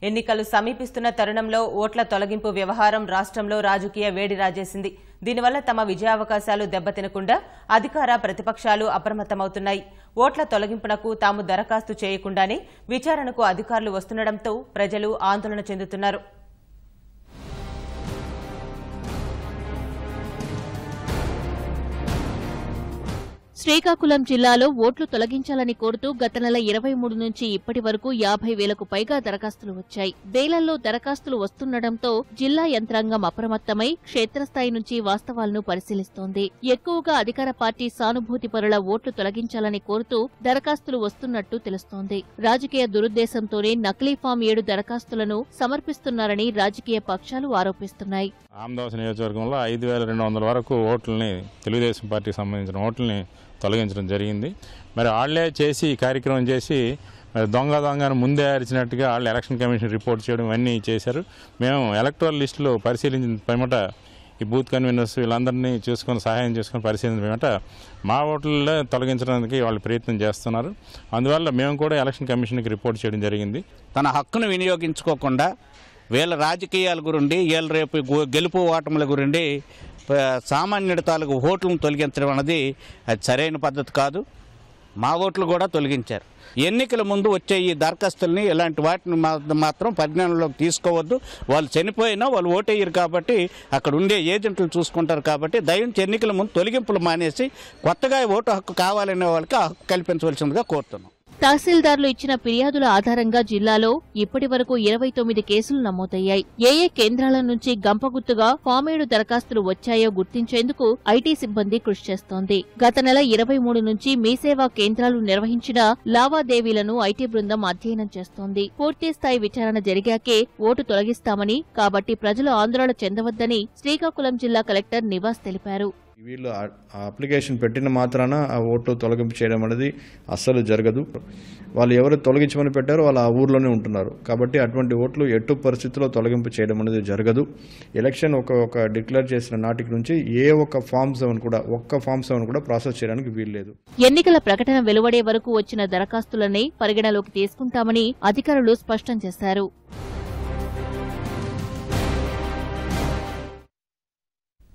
ఎన్నికలు సమీపిస్తున్న తరుణంలో ఓట్ల తొలగింపు వ్యవహారం రాష్ట్రంలో రాజకీయ వేడి రాజేసింది. దీనివల్ల తమ విజయావకాశాలు దెబ్బతినకుండా అధికార ప్రతిపక్షాలు అప్రమత్తమవుతున్నాయి. ఓట్ల తొలగింపునకు తాము దరఖాస్తు చేయకుండానే విచారణకు అధికారులు వస్తుండటంతో ప్రజలు ఆందోళన చెందుతున్నారు. శ్రీకాకుళం జిల్లాలో ఓట్లు తొలగించాలని కోరుతూ గత నెల 23 నుంచి ఇప్పటి వరకు 50,000కు పైగా దరఖాస్తులు వచ్చాయి. వేలల్లో దరఖాస్తులు వస్తుండటంతో జిల్లా యంత్రాంగం అప్రమత్తమై క్షేత్రస్థాయి నుంచి వాస్తవాలను పరిశీలిస్తోంది. ఎక్కువగా అధికార పార్టీ సానుభూతి పరుల ఓట్లు తొలగించాలని కోరుతూ దరఖాస్తులు వస్తున్నట్టు తెలుస్తోంది. రాజకీయ దురుద్దేశంతోనే నకిలీ ఫామ్ 7 దరఖాస్తులను సమర్పిస్తున్నారని రాజకీయ పక్షాలు ఆరోపిస్తున్నాయి. ఆమదాస్ నియోజకవర్గంలో 5,200 వరకు ఓట్లని తెలుగుదేశం పార్టీకి సంబంధించిన ఓట్లని తొలగించడం జరిగింది. మరి వాళ్లే చేసి కార్యక్రమం చేసి దొంగను ముందే అరిచినట్టుగా వాళ్ళు ఎలక్షన్ కమిషన్ రిపోర్ట్ చేయడం ఇవన్నీ చేశారు. మేము ఎలక్టోరల్ లిస్టులో పరిశీలించిన పిమ్మట ఈ బూత్ కన్వీనర్స్ వీళ్ళందరినీ చూసుకొని సహాయం చేసుకుని పరిశీలించిన పిమ్మట మా ఓట్లలో తొలగించడానికి వాళ్ళు ప్రయత్నం చేస్తున్నారు. అందువల్ల మేము కూడా ఎలక్షన్ కమిషన్కి రిపోర్ట్ చేయడం జరిగింది. తన హక్కును వినియోగించుకోకుండా వీళ్ళ రాజకీయాల గురించి వీళ్ళ రేపు గెలుపు ఓటముల గురించి సామాన్యుడి తాలూకు ఓట్లను తొలగించడం అనేది అది సరైన పద్ధతి కాదు. మా ఓట్లు కూడా తొలగించారు. ఎన్నికల ముందు వచ్చే ఈ దరఖాస్తుల్ని ఇలాంటి వాటిని మాత్రం పరిగణనలోకి తీసుకోవద్దు. వాళ్ళు చనిపోయినా వాళ్ళు ఓటేయరు కాబట్టి అక్కడ ఉండే ఏజెంట్లు చూసుకుంటారు కాబట్టి దయించి ఎన్నికల ముందు తొలగింపులు మానేసి కొత్తగా ఓటు హక్కు కావాలనే వాళ్ళకి ఆ హక్కు కల్పించవలసిందిగా కోరుతున్నాం. తహసీల్దార్లు ఇచ్చిన ఫిర్యాదుల ఆధారంగా జిల్లాలో ఇప్పటి వరకు 29 కేసులు నమోదయ్యాయి. ఏ కేంద్రాల నుంచి గంపగుత్తుగా ఫామ్ 7 దరఖాస్తులు వచ్చాయో గుర్తించేందుకు ఐటీ సిబ్బంది కృషి చేస్తోంది. గత నెల 23 నుంచి మీ సేవా కేంద్రాలు నిర్వహించిన లావాదేవీలను ఐటీ బృందం అధ్యయనం చేస్తోంది. పూర్తిస్థాయి విచారణ జరిగాకే ఓటు తొలగిస్తామని, కాబట్టి ప్రజలు ఆందోళన చెందవద్దని శ్రీకాకుళం జిల్లా కలెక్టర్ నివాస్ తెలిపారు. వీళ్ళు అప్లికేషన్ పెట్టిన మాత్రాన ఆ ఓట్లు తొలగింపు చేయడం అనేది అస్సలు జరగదు. వాళ్ళు ఎవరు తొలగించమని పెట్టారో వాళ్ళు ఆ ఊర్లోనే ఉంటున్నారు కాబట్టి అటువంటి ఓట్లు ఎటు పరిస్థితుల్లో తొలగింపు చేయడం అనేది జరగదు. ఎలక్షన్ ఒక డిక్లేర్ చేసిన నాటికి నుంచి ఒక్క ఫామ్ 7 కూడా ప్రాసెస్ చేయడానికి వీల్లేదు. ఎన్నికల ప్రకటన వెలువడే వరకు వచ్చిన దరఖాస్తులనే పరిగణలోకి తీసుకుంటామని అధికారులు స్పష్టం చేశారు.